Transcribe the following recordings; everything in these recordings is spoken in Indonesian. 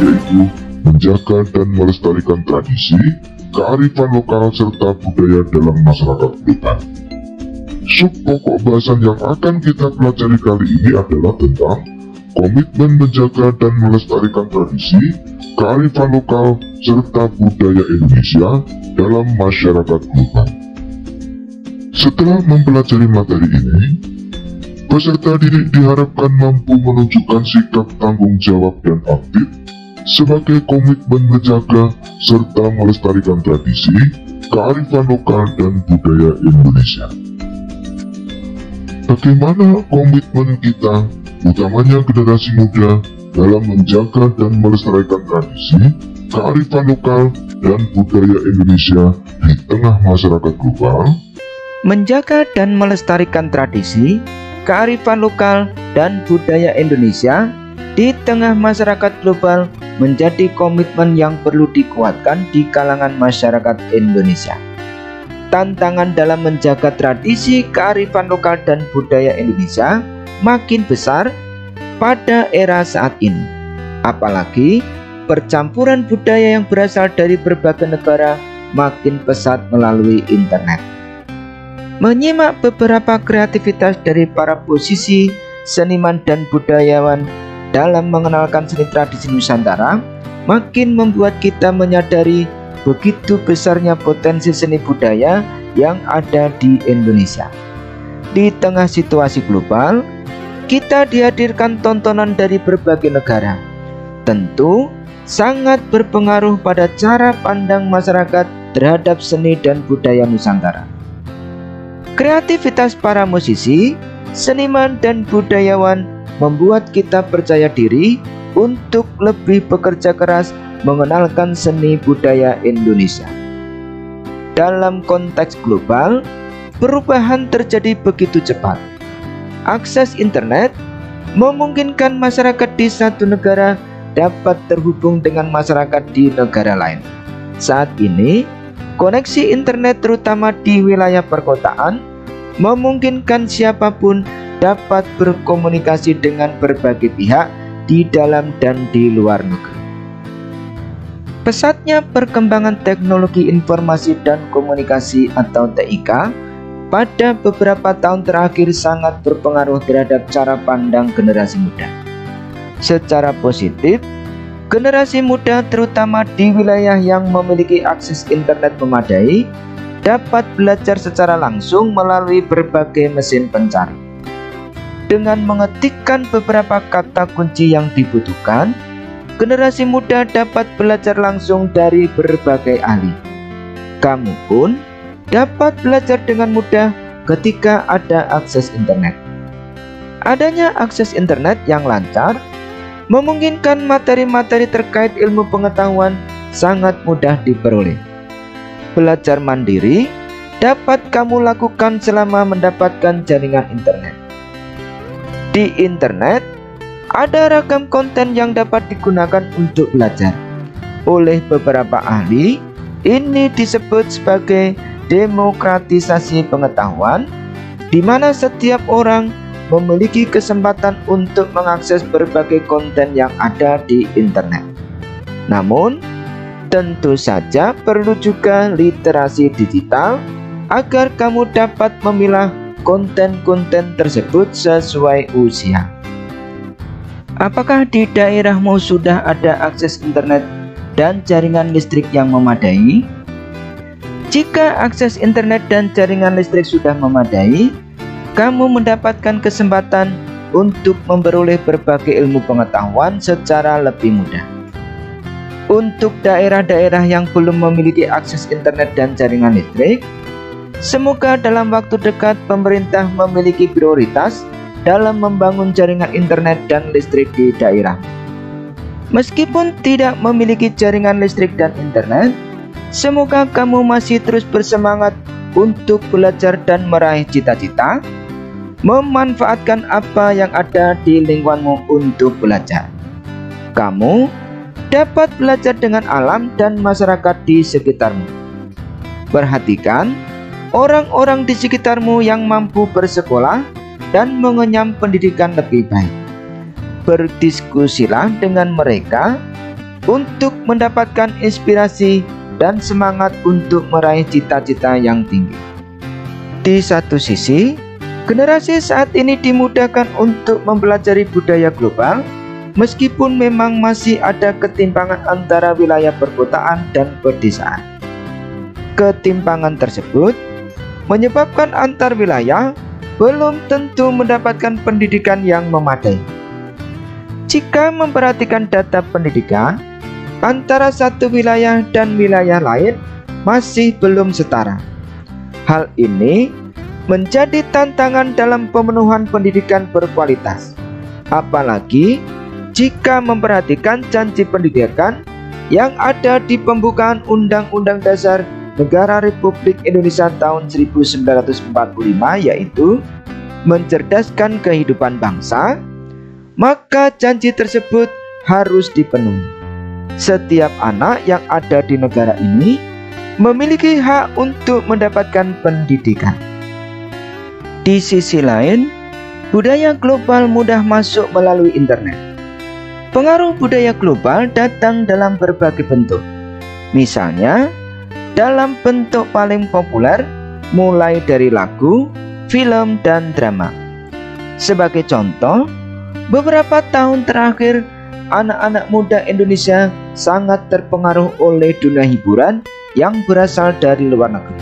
yaitu menjaga dan melestarikan tradisi, kearifan lokal serta budaya dalam masyarakat global. Sub pokok bahasan yang akan kita pelajari kali ini adalah tentang komitmen menjaga dan melestarikan tradisi, kearifan lokal serta budaya Indonesia dalam masyarakat global. Setelah mempelajari materi ini, peserta didik diharapkan mampu menunjukkan sikap tanggung jawab dan aktif sebagai komitmen menjaga serta melestarikan tradisi, kearifan lokal dan budaya Indonesia. Bagaimana komitmen kita, utamanya generasi muda, dalam menjaga dan melestarikan tradisi, kearifan lokal dan budaya Indonesia di tengah masyarakat global? Menjaga dan melestarikan tradisi, kearifan lokal dan budaya Indonesia di tengah masyarakat global menjadi komitmen yang perlu dikuatkan di kalangan masyarakat Indonesia. Tantangan dalam menjaga tradisi, kearifan lokal dan budaya Indonesia makin besar pada era saat ini. Apalagi percampuran budaya yang berasal dari berbagai negara makin pesat melalui internet. Menyimak beberapa kreativitas dari para musisi, seniman dan budayawan dalam mengenalkan seni tradisi Nusantara makin membuat kita menyadari begitu besarnya potensi seni budaya yang ada di Indonesia. Di tengah situasi global, kita dihadirkan tontonan dari berbagai negara. Tentu sangat berpengaruh pada cara pandang masyarakat terhadap seni dan budaya Nusantara. Kreativitas para musisi, seniman dan budayawan membuat kita percaya diri untuk lebih bekerja keras mengenalkan seni budaya Indonesia. Dalam konteks global, perubahan terjadi begitu cepat. Akses internet memungkinkan masyarakat di satu negara dapat terhubung dengan masyarakat di negara lain. Saat ini, koneksi internet terutama di wilayah perkotaan memungkinkan siapapun dapat berkomunikasi dengan berbagai pihak di dalam dan di luar negeri. Pesatnya perkembangan teknologi informasi dan komunikasi atau TIK pada beberapa tahun terakhir sangat berpengaruh terhadap cara pandang generasi muda. Secara positif, generasi muda terutama di wilayah yang memiliki akses internet memadai dapat belajar secara langsung melalui berbagai mesin pencari. Dengan mengetikkan beberapa kata kunci yang dibutuhkan, generasi muda dapat belajar langsung dari berbagai ahli. Kamu pun dapat belajar dengan mudah ketika ada akses internet. Adanya akses internet yang lancar memungkinkan materi-materi terkait ilmu pengetahuan sangat mudah diperoleh. Belajar mandiri dapat kamu lakukan selama mendapatkan jaringan internet. Di internet, ada ragam konten yang dapat digunakan untuk belajar. Oleh beberapa ahli, ini disebut sebagai demokratisasi pengetahuan, di mana setiap orang memiliki kesempatan untuk mengakses berbagai konten yang ada di internet. Namun, tentu saja perlu juga literasi digital agar kamu dapat memilah konten-konten tersebut sesuai usia. Apakah di daerahmu sudah ada akses internet dan jaringan listrik yang memadai? Jika akses internet dan jaringan listrik sudah memadai, kamu mendapatkan kesempatan untuk memperoleh berbagai ilmu pengetahuan secara lebih mudah. Untuk daerah-daerah yang belum memiliki akses internet dan jaringan listrik, semoga dalam waktu dekat pemerintah memiliki prioritas dalam membangun jaringan internet dan listrik di daerah. Meskipun tidak memiliki jaringan listrik dan internet, semoga kamu masih terus bersemangat untuk belajar dan meraih cita-cita, memanfaatkan apa yang ada di lingkunganmu untuk belajar. Kamu dapat belajar dengan alam dan masyarakat di sekitarmu. Perhatikan orang-orang di sekitarmu yang mampu bersekolah dan mengenyam pendidikan lebih baik. Berdiskusilah dengan mereka untuk mendapatkan inspirasi dan semangat untuk meraih cita-cita yang tinggi. Di satu sisi, generasi saat ini dimudahkan untuk mempelajari budaya global, meskipun memang masih ada ketimpangan antara wilayah perkotaan dan pedesaan. Ketimpangan tersebut menyebabkan antar wilayah belum tentu mendapatkan pendidikan yang memadai. Jika memperhatikan data pendidikan antara satu wilayah dan wilayah lain masih belum setara. Hal ini menjadi tantangan dalam pemenuhan pendidikan berkualitas. Apalagi jika memperhatikan janji pendidikan yang ada di pembukaan Undang-Undang Dasar Negara Republik Indonesia tahun 1945, yaitu mencerdaskan kehidupan bangsa, maka janji tersebut harus dipenuhi. Setiap anak yang ada di negara ini memiliki hak untuk mendapatkan pendidikan. Di sisi lain, budaya global mudah masuk melalui internet. Pengaruh budaya global datang dalam berbagai bentuk. Misalnya, dalam bentuk paling populer, mulai dari lagu, film, dan drama. Sebagai contoh, beberapa tahun terakhir, anak-anak muda Indonesia sangat terpengaruh oleh dunia hiburan yang berasal dari luar negeri.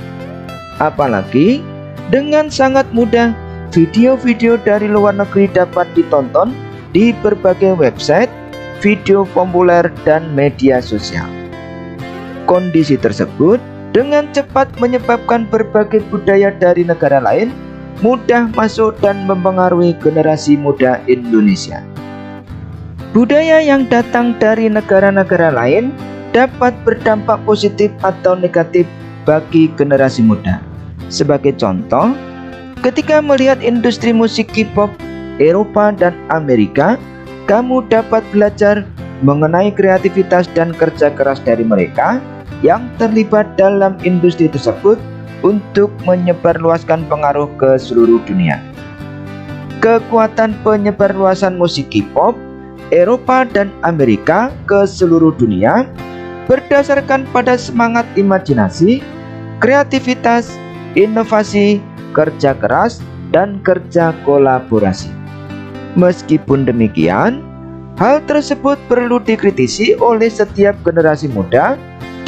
Apalagi, dengan sangat mudah, video-video dari luar negeri dapat ditonton di berbagai website, video populer, dan media sosial. Kondisi tersebut dengan cepat menyebabkan berbagai budaya dari negara lain mudah masuk dan mempengaruhi generasi muda Indonesia. Budaya yang datang dari negara-negara lain dapat berdampak positif atau negatif bagi generasi muda. Sebagai contoh, ketika melihat industri musik K-pop Eropa dan Amerika, kamu dapat belajar mengenai kreativitas dan kerja keras dari mereka yang terlibat dalam industri tersebut untuk menyebarluaskan pengaruh ke seluruh dunia. Kekuatan penyebarluasan musik K-pop Eropa dan Amerika ke seluruh dunia berdasarkan pada semangat imajinasi, kreativitas, inovasi, kerja keras, dan kerja kolaborasi. Meskipun demikian, hal tersebut perlu dikritisi oleh setiap generasi muda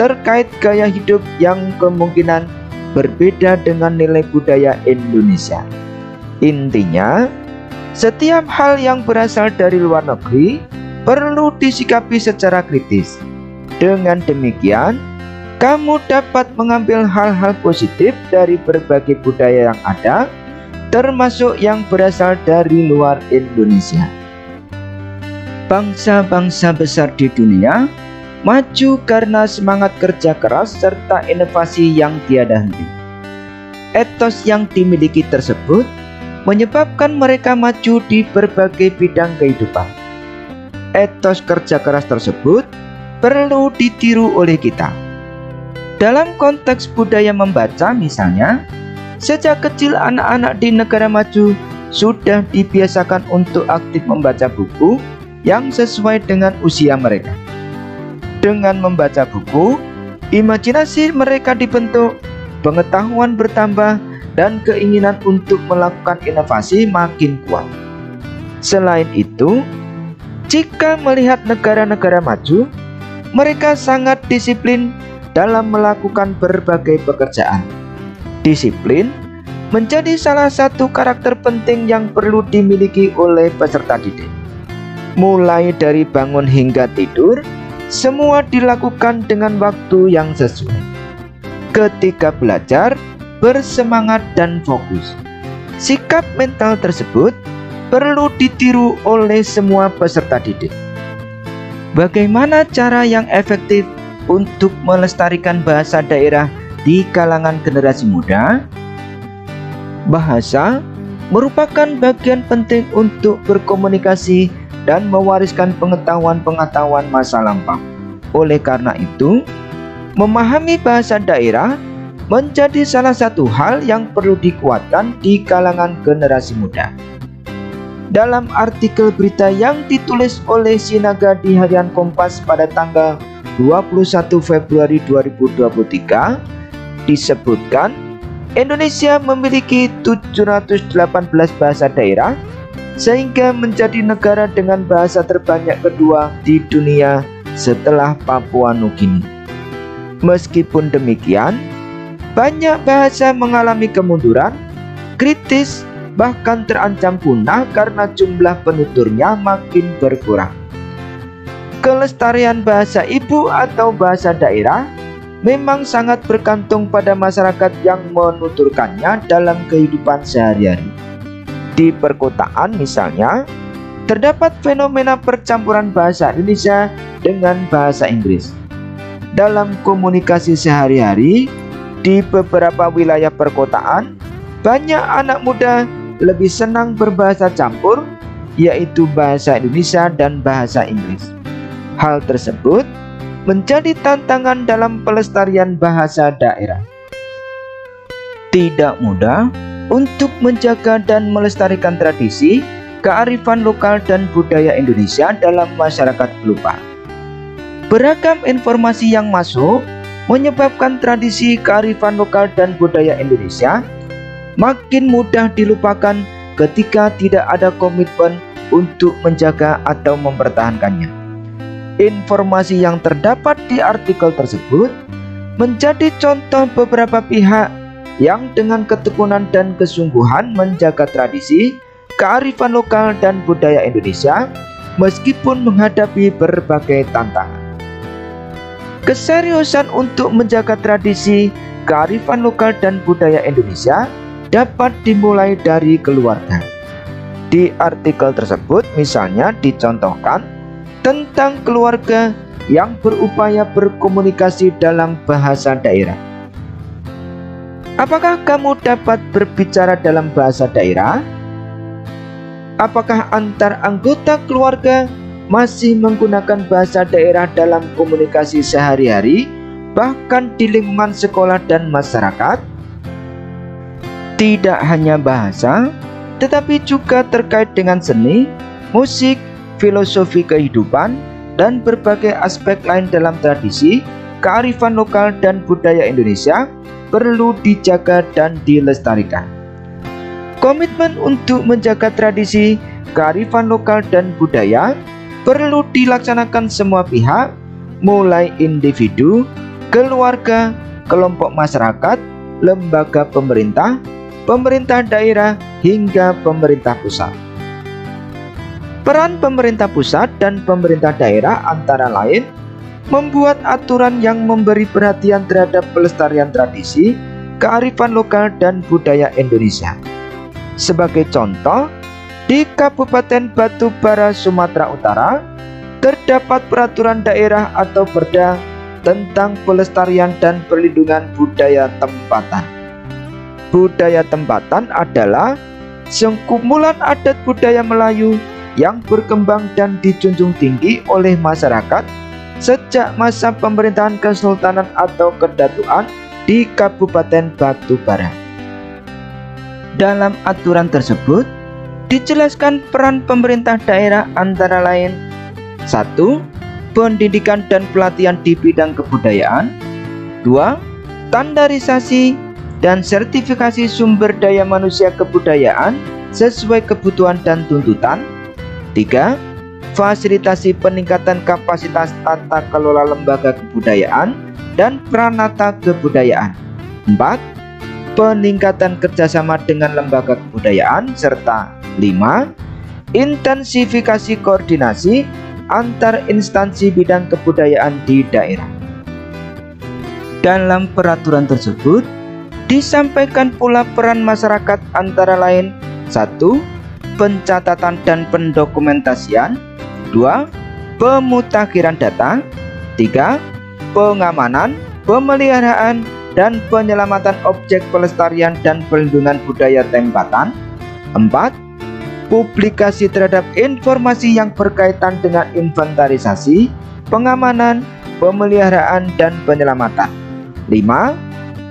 terkait gaya hidup yang kemungkinan berbeda dengan nilai budaya Indonesia. Intinya, setiap hal yang berasal dari luar negeri perlu disikapi secara kritis. Dengan demikian, kamu dapat mengambil hal-hal positif dari berbagai budaya yang ada, termasuk yang berasal dari luar Indonesia. Bangsa-bangsa besar di dunia maju karena semangat kerja keras serta inovasi yang tiada henti. Etos yang dimiliki tersebut menyebabkan mereka maju di berbagai bidang kehidupan. Etos kerja keras tersebut perlu ditiru oleh kita. Dalam konteks budaya membaca misalnya, sejak kecil anak-anak di negara maju sudah dibiasakan untuk aktif membaca buku yang sesuai dengan usia mereka. Dengan membaca buku, imajinasi mereka dibentuk, pengetahuan bertambah, dan keinginan untuk melakukan inovasi makin kuat. Selain itu, jika melihat negara-negara maju, mereka sangat disiplin dalam melakukan berbagai pekerjaan. Disiplin menjadi salah satu karakter penting yang perlu dimiliki oleh peserta didik. Mulai dari bangun hingga tidur, semua dilakukan dengan waktu yang sesuai. Ketika belajar, bersemangat dan fokus. Sikap mental tersebut perlu ditiru oleh semua peserta didik. Bagaimana cara yang efektif untuk melestarikan bahasa daerah di kalangan generasi muda? Bahasa merupakan bagian penting untuk berkomunikasi dan mewariskan pengetahuan-pengetahuan masa lampau. Oleh karena itu, memahami bahasa daerah menjadi salah satu hal yang perlu dikuatkan di kalangan generasi muda. Dalam artikel berita yang ditulis oleh Sinaga di Harian Kompas pada tanggal 21 Februari 2023 disebutkan Indonesia memiliki 718 bahasa daerah sehingga menjadi negara dengan bahasa terbanyak kedua di dunia setelah Papua Nugini. Meskipun demikian, banyak bahasa mengalami kemunduran, kritis, bahkan terancam punah karena jumlah penuturnya makin berkurang. Kelestarian bahasa ibu atau bahasa daerah memang sangat bergantung pada masyarakat yang menuturkannya dalam kehidupan sehari-hari. Di perkotaan misalnya, terdapat fenomena percampuran bahasa Indonesia dengan bahasa Inggris. Dalam komunikasi sehari-hari, di beberapa wilayah perkotaan, banyak anak muda lebih senang berbahasa campur, yaitu bahasa Indonesia dan bahasa Inggris. Hal tersebut menjadi tantangan dalam pelestarian bahasa daerah. Tidak mudah untuk menjaga dan melestarikan tradisi, kearifan lokal dan budaya Indonesia dalam masyarakat global. Beragam informasi yang masuk menyebabkan tradisi, kearifan lokal dan budaya Indonesia makin mudah dilupakan ketika tidak ada komitmen untuk menjaga atau mempertahankannya. Informasi yang terdapat di artikel tersebut menjadi contoh beberapa pihak yang dengan ketekunan dan kesungguhan menjaga tradisi, kearifan lokal dan budaya Indonesia meskipun menghadapi berbagai tantangan. Keseriusan untuk menjaga tradisi, kearifan lokal dan budaya Indonesia dapat dimulai dari keluarga. Di artikel tersebut misalnya dicontohkan tentang keluarga yang berupaya berkomunikasi dalam bahasa daerah. Apakah kamu dapat berbicara dalam bahasa daerah? Apakah antar anggota keluarga masih menggunakan bahasa daerah dalam komunikasi sehari-hari, bahkan di lingkungan sekolah dan masyarakat? Tidak hanya bahasa, tetapi juga terkait dengan seni, musik, filosofi kehidupan, dan berbagai aspek lain dalam tradisi, kearifan lokal dan budaya Indonesia perlu dijaga dan dilestarikan. Komitmen untuk menjaga tradisi, kearifan lokal dan budaya perlu dilaksanakan semua pihak, mulai individu, keluarga, kelompok masyarakat, lembaga pemerintah, pemerintah daerah, hingga pemerintah pusat. Peran pemerintah pusat dan pemerintah daerah antara lain membuat aturan yang memberi perhatian terhadap pelestarian tradisi, kearifan lokal dan budaya Indonesia. Sebagai contoh, di Kabupaten Batubara, Sumatera Utara, terdapat peraturan daerah atau Perda tentang pelestarian dan perlindungan budaya tempatan. Budaya tempatan adalah sekumpulan adat budaya Melayu yang berkembang dan dijunjung tinggi oleh masyarakat sejak masa pemerintahan Kesultanan atau Kedatuan di Kabupaten Batubara. Dalam aturan tersebut dijelaskan peran pemerintah daerah antara lain 1. Pendidikan dan pelatihan di bidang kebudayaan. 2. Standarisasi dan sertifikasi sumber daya manusia kebudayaan sesuai kebutuhan dan tuntutan. 3. Fasilitasi peningkatan kapasitas tata kelola lembaga kebudayaan dan pranata kebudayaan. 4. Peningkatan kerjasama dengan lembaga kebudayaan. Serta 5. Intensifikasi koordinasi antar instansi bidang kebudayaan di daerah. Dalam peraturan tersebut disampaikan pula peran masyarakat antara lain 1. Pencatatan dan pendokumentasian. 2. Pemutakhiran data. 3. Pengamanan, pemeliharaan, dan penyelamatan objek pelestarian dan perlindungan budaya tempatan. 4. Publikasi terhadap informasi yang berkaitan dengan inventarisasi, pengamanan, pemeliharaan, dan penyelamatan. 5.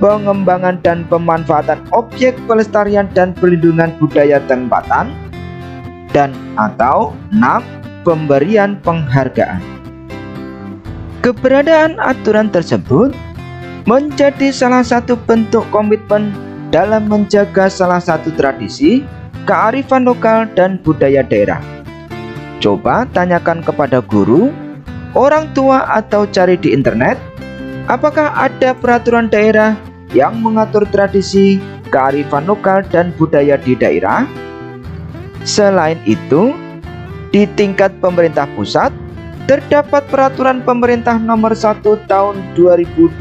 Pengembangan dan pemanfaatan objek pelestarian dan perlindungan budaya tempatan. dan atau 6. Pemberian penghargaan. Keberadaan aturan tersebut menjadi salah satu bentuk komitmen dalam menjaga salah satu tradisi, kearifan lokal dan budaya daerah. Coba tanyakan kepada guru, orang tua atau cari di internet, apakah ada peraturan daerah yang mengatur tradisi, kearifan lokal dan budaya di daerah? Selain itu, di tingkat pemerintah pusat, terdapat peraturan pemerintah nomor 1 tahun 2022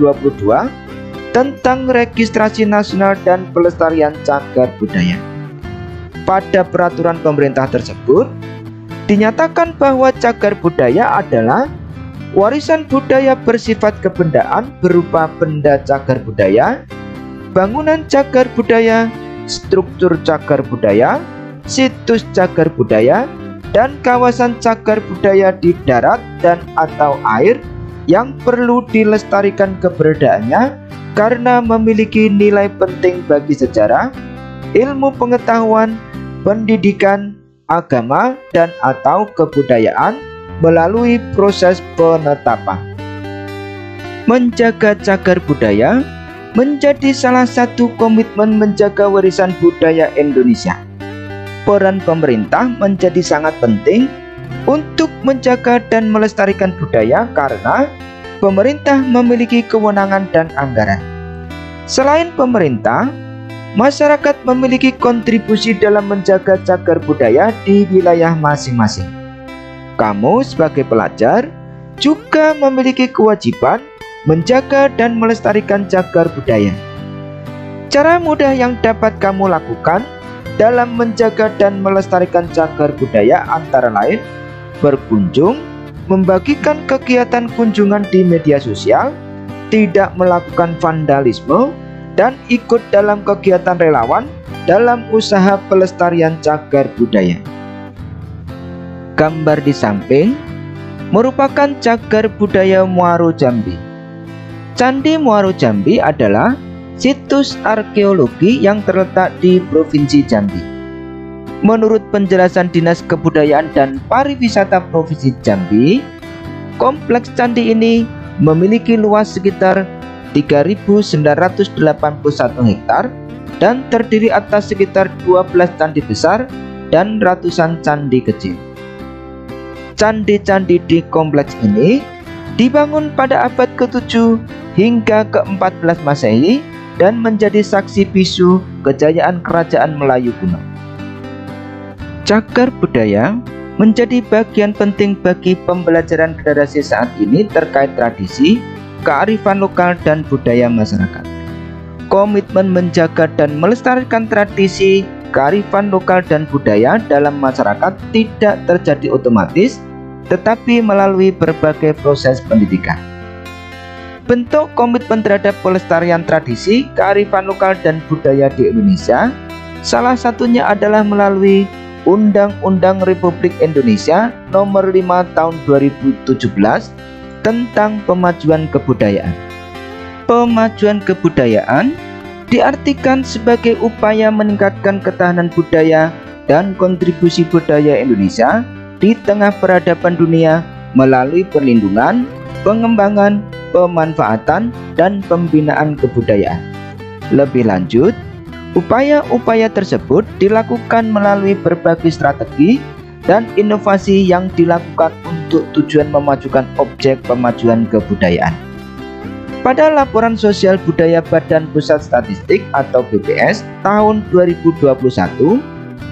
tentang registrasi nasional dan pelestarian cagar budaya. Pada peraturan pemerintah tersebut, dinyatakan bahwa cagar budaya adalah warisan budaya bersifat kebendaan berupa benda cagar budaya, bangunan cagar budaya, struktur cagar budaya, situs cagar budaya, dan kawasan cagar budaya di darat dan atau air yang perlu dilestarikan keberadaannya karena memiliki nilai penting bagi sejarah, ilmu pengetahuan, pendidikan, agama, dan atau kebudayaan melalui proses penetapan. Menjaga cagar budaya menjadi salah satu komitmen menjaga warisan budaya Indonesia. Peran pemerintah menjadi sangat penting untuk menjaga dan melestarikan budaya karena pemerintah memiliki kewenangan dan anggaran. Selain pemerintah, masyarakat memiliki kontribusi dalam menjaga cagar budaya di wilayah masing-masing. Kamu sebagai pelajar juga memiliki kewajiban menjaga dan melestarikan cagar budaya. Cara mudah yang dapat kamu lakukan dalam menjaga dan melestarikan cagar budaya antara lain berkunjung, membagikan kegiatan kunjungan di media sosial, tidak melakukan vandalisme, dan ikut dalam kegiatan relawan dalam usaha pelestarian cagar budaya. Gambar di samping merupakan cagar budaya Muaro Jambi. Candi Muaro Jambi adalah situs arkeologi yang terletak di Provinsi Jambi. Menurut penjelasan Dinas Kebudayaan dan Pariwisata Provinsi Jambi, kompleks candi ini memiliki luas sekitar 3.981 hektar dan terdiri atas sekitar 12 candi besar dan ratusan candi kecil. Candi-candi di kompleks ini dibangun pada abad ke-7 hingga ke-14 Masehi dan menjadi saksi bisu kejayaan kerajaan Melayu kuno. Cagar budaya menjadi bagian penting bagi pembelajaran generasi saat ini terkait tradisi, kearifan lokal dan budaya masyarakat. Komitmen menjaga dan melestarikan tradisi, kearifan lokal dan budaya dalam masyarakat tidak terjadi otomatis, tetapi melalui berbagai proses pendidikan. Bentuk komitmen terhadap pelestarian tradisi, kearifan lokal dan budaya di Indonesia salah satunya adalah melalui Undang-Undang Republik Indonesia Nomor 5 Tahun 2017 tentang Pemajuan Kebudayaan. Pemajuan kebudayaan diartikan sebagai upaya meningkatkan ketahanan budaya dan kontribusi budaya Indonesia di tengah peradaban dunia melalui perlindungan, pengembangan, pemanfaatan, dan pembinaan kebudayaan. Lebih lanjut, upaya-upaya tersebut dilakukan melalui berbagai strategi dan inovasi yang dilakukan untuk tujuan memajukan objek pemajuan kebudayaan. Pada laporan sosial budaya Badan Pusat Statistik atau BPS tahun 2021,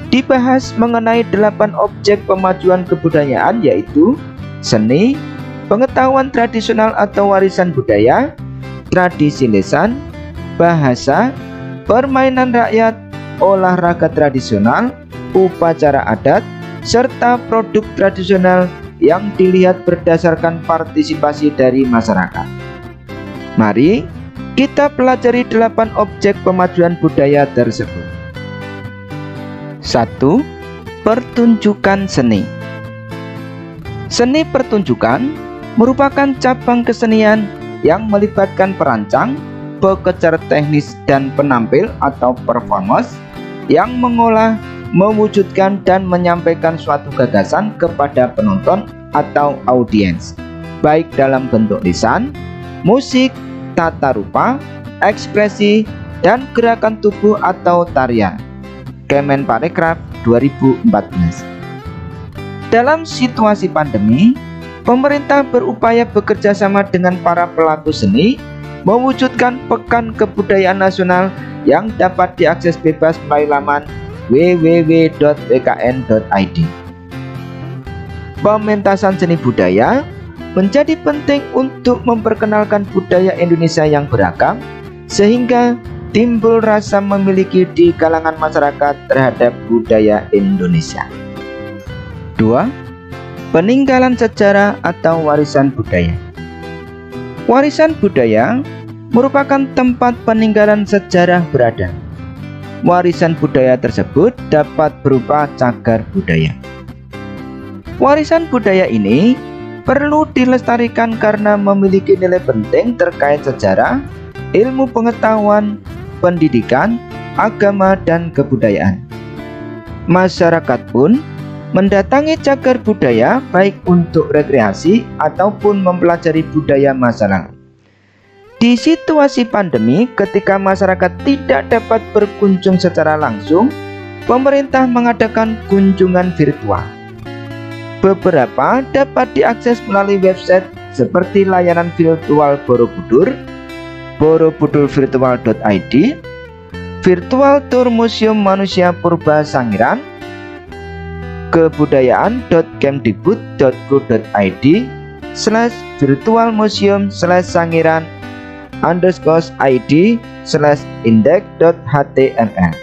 dibahas mengenai 8 objek pemajuan kebudayaan yaitu seni, pengetahuan tradisional atau warisan budaya, tradisi lisan, bahasa, permainan rakyat, olahraga tradisional, upacara adat, serta produk tradisional yang dilihat berdasarkan partisipasi dari masyarakat. Mari kita pelajari 8 objek pemajuan budaya tersebut. 1. Pertunjukan seni. Seni pertunjukan merupakan cabang kesenian yang melibatkan perancang, pekecer teknis dan penampil atau performers yang mengolah, mewujudkan dan menyampaikan suatu gagasan kepada penonton atau audiens, baik dalam bentuk lisan, musik, tata rupa, ekspresi, dan gerakan tubuh atau tarian. Kemenparekraf 2014. Dalam situasi pandemi, pemerintah berupaya bekerja sama dengan para pelaku seni mewujudkan Pekan Kebudayaan Nasional yang dapat diakses bebas melalui laman www.pkn.id. Pementasan seni budaya menjadi penting untuk memperkenalkan budaya Indonesia yang beragam, sehingga timbul rasa memiliki di kalangan masyarakat terhadap budaya Indonesia. 2. Peninggalan sejarah atau warisan budaya. Warisan budaya merupakan tempat peninggalan sejarah berada. Warisan budaya tersebut dapat berupa cagar budaya. Warisan budaya ini perlu dilestarikan karena memiliki nilai penting terkait sejarah, ilmu pengetahuan, pendidikan, agama, dan kebudayaan. Masyarakat pun mendatangi cagar budaya baik untuk rekreasi ataupun mempelajari budaya masa lalu. Di situasi pandemi, ketika masyarakat tidak dapat berkunjung secara langsung, pemerintah mengadakan kunjungan virtual. Beberapa dapat diakses melalui website seperti layanan virtual Borobudur, borobudurvirtual.id, virtual tour Museum Manusia Purba Sangiran, kebudayaan.kemdikbud.go.id/virtualmuseum/id/index.html,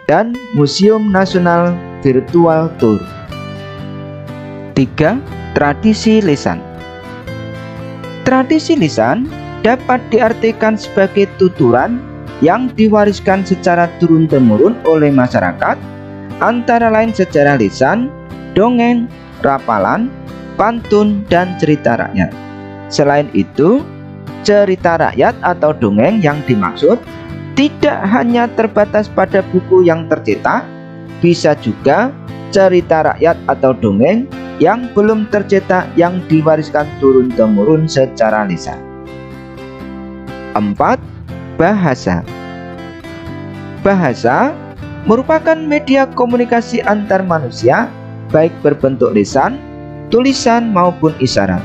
dan Museum Nasional Virtual Tour. 3. Tradisi lisan. Tradisi lisan dapat diartikan sebagai tuturan yang diwariskan secara turun-temurun oleh masyarakat, antara lain sejarah lisan, dongeng, rapalan, pantun, dan cerita rakyat. Selain itu, cerita rakyat atau dongeng yang dimaksud tidak hanya terbatas pada buku yang tercetak, bisa juga cerita rakyat atau dongeng yang belum tercetak yang diwariskan turun-temurun secara lisan. 4. Bahasa. Bahasa merupakan media komunikasi antar manusia, baik berbentuk lisan, tulisan, maupun isyarat.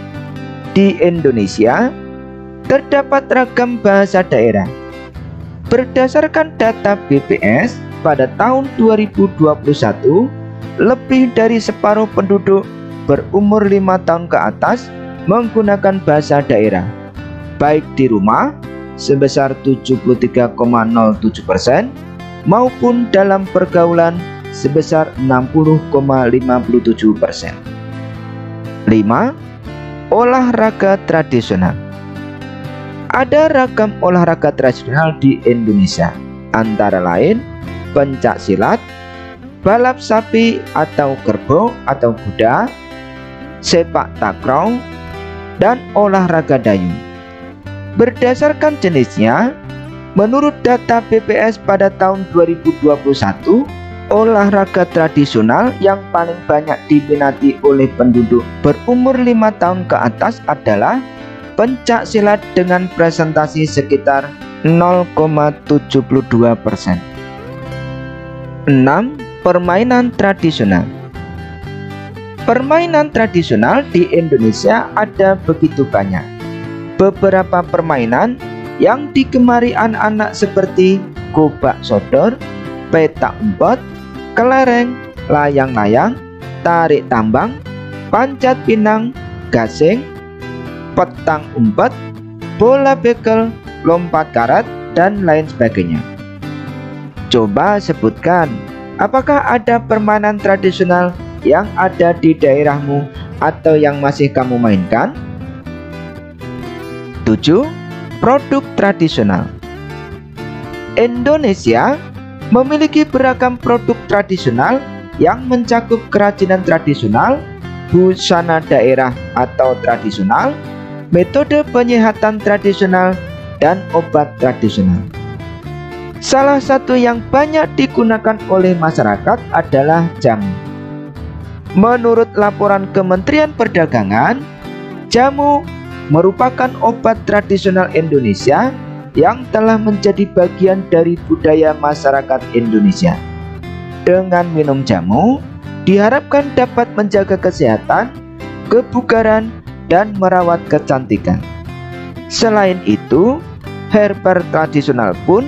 Di Indonesia, terdapat ragam bahasa daerah. Berdasarkan data BPS, pada tahun 2021, lebih dari separuh penduduk berumur 5 tahun ke atas menggunakan bahasa daerah, baik di rumah sebesar 73,07%, maupun dalam pergaulan sebesar 60,57%. 5. Olahraga tradisional. Ada ragam olahraga tradisional di Indonesia, antara lain pencak silat, balap sapi atau kerbau atau kuda, sepak takraw, dan olahraga dayung. Berdasarkan jenisnya, menurut data BPS pada tahun 2021, olahraga tradisional yang paling banyak diminati oleh penduduk berumur 5 tahun ke atas adalah pencak silat dengan presentasi sekitar 0,72%. 6. Permainan tradisional. Permainan tradisional di Indonesia ada begitu banyak. Beberapa permainan yang digemari anak-anak seperti gobak sodor, petak umpet, kelereng, layang-layang, tarik tambang, panjat pinang, gasing, petang umpet, bola bekel, lompat karet, dan lain sebagainya. Coba sebutkan, apakah ada permainan tradisional yang ada di daerahmu atau yang masih kamu mainkan? 7. Produk tradisional. Indonesia memiliki beragam produk tradisional yang mencakup kerajinan tradisional, busana daerah atau tradisional, metode penyihatan tradisional, dan obat tradisional. Salah satu yang banyak digunakan oleh masyarakat adalah jamu. Menurut laporan Kementerian Perdagangan, jamu merupakan obat tradisional Indonesia yang telah menjadi bagian dari budaya masyarakat Indonesia. Dengan minum jamu, diharapkan dapat menjaga kesehatan, kebugaran, dan merawat kecantikan. Selain itu, herba tradisional pun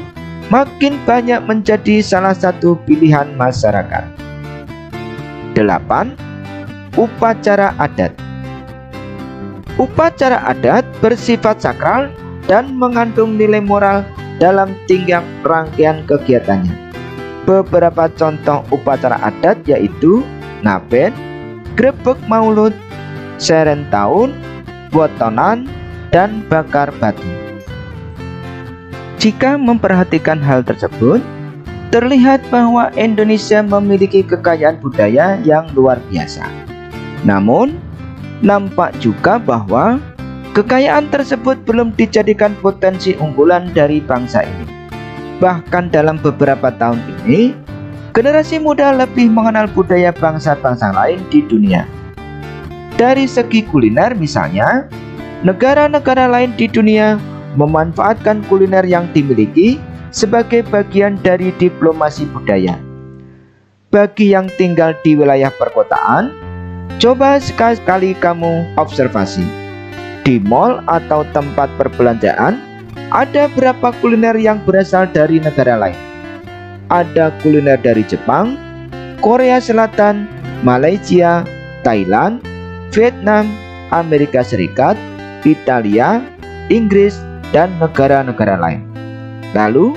makin banyak menjadi salah satu pilihan masyarakat. 8. Upacara adat. Upacara adat bersifat sakral dan mengandung nilai moral dalam tingkat rangkaian kegiatannya. Beberapa contoh upacara adat yaitu ngaben, grebeg maulud, seren tahun, wotonan, dan bakar batu. Jika memperhatikan hal tersebut, terlihat bahwa Indonesia memiliki kekayaan budaya yang luar biasa. Namun, nampak juga bahwa kekayaan tersebut belum dijadikan potensi unggulan dari bangsa ini. Bahkan dalam beberapa tahun ini, generasi muda lebih mengenal budaya bangsa-bangsa lain di dunia. Dari segi kuliner misalnya, negara-negara lain di dunia memanfaatkan kuliner yang dimiliki sebagai bagian dari diplomasi budaya. Bagi yang tinggal di wilayah perkotaan, coba sekali-kali kamu observasi. Di mal atau tempat perbelanjaan, ada berapa kuliner yang berasal dari negara lain? Ada kuliner dari Jepang, Korea Selatan, Malaysia, Thailand, Vietnam, Amerika Serikat, Italia, Inggris, dan negara-negara lain. Lalu,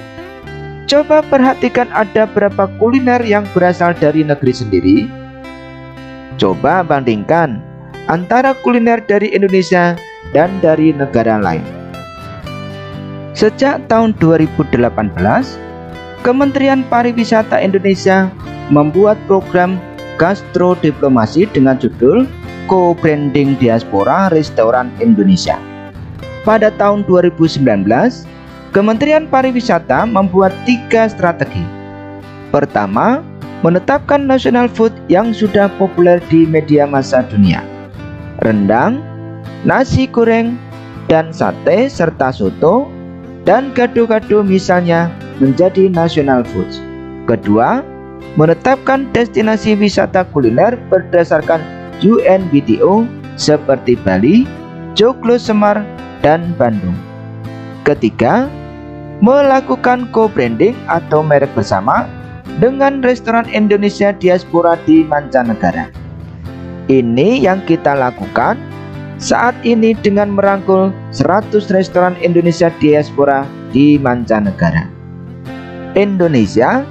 coba perhatikan ada berapa kuliner yang berasal dari negeri sendiri. Coba bandingkan antara kuliner dari Indonesia dan dari negara lain. Sejak tahun 2018, Kementerian Pariwisata Indonesia membuat program gastrodiplomasi dengan judul Co-Branding Diaspora Restoran Indonesia. Pada tahun 2019, Kementerian Pariwisata membuat 3 strategi. Pertama, menetapkan national food yang sudah populer di media massa dunia. Rendang, nasi goreng, dan sate serta soto dan gado-gado misalnya menjadi national foods. Kedua, menetapkan destinasi wisata kuliner berdasarkan UNWTO seperti Bali, Joglo, Semar, dan Bandung. Ketiga, melakukan co-branding atau merek bersama dengan restoran Indonesia diaspora di mancanegara. Ini yang kita lakukan saat ini dengan merangkul 100 restoran Indonesia diaspora di mancanegara. Indonesia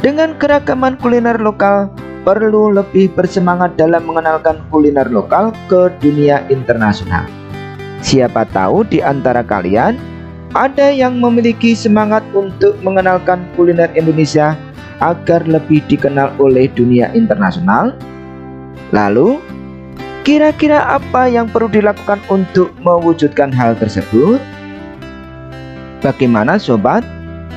dengan keragaman kuliner lokal perlu lebih bersemangat dalam mengenalkan kuliner lokal ke dunia internasional. Siapa tahu di antara kalian ada yang memiliki semangat untuk mengenalkan kuliner Indonesia agar lebih dikenal oleh dunia internasional. Lalu, kira-kira apa yang perlu dilakukan untuk mewujudkan hal tersebut? Bagaimana sobat?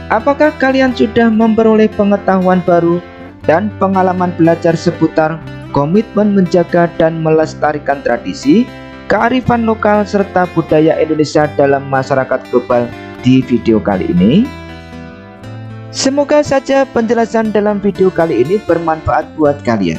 Apakah kalian sudah memperoleh pengetahuan baru dan pengalaman belajar seputar komitmen menjaga dan melestarikan tradisi, kearifan lokal serta budaya Indonesia dalam masyarakat global di video kali ini? Semoga saja penjelasan dalam video kali ini bermanfaat buat kalian.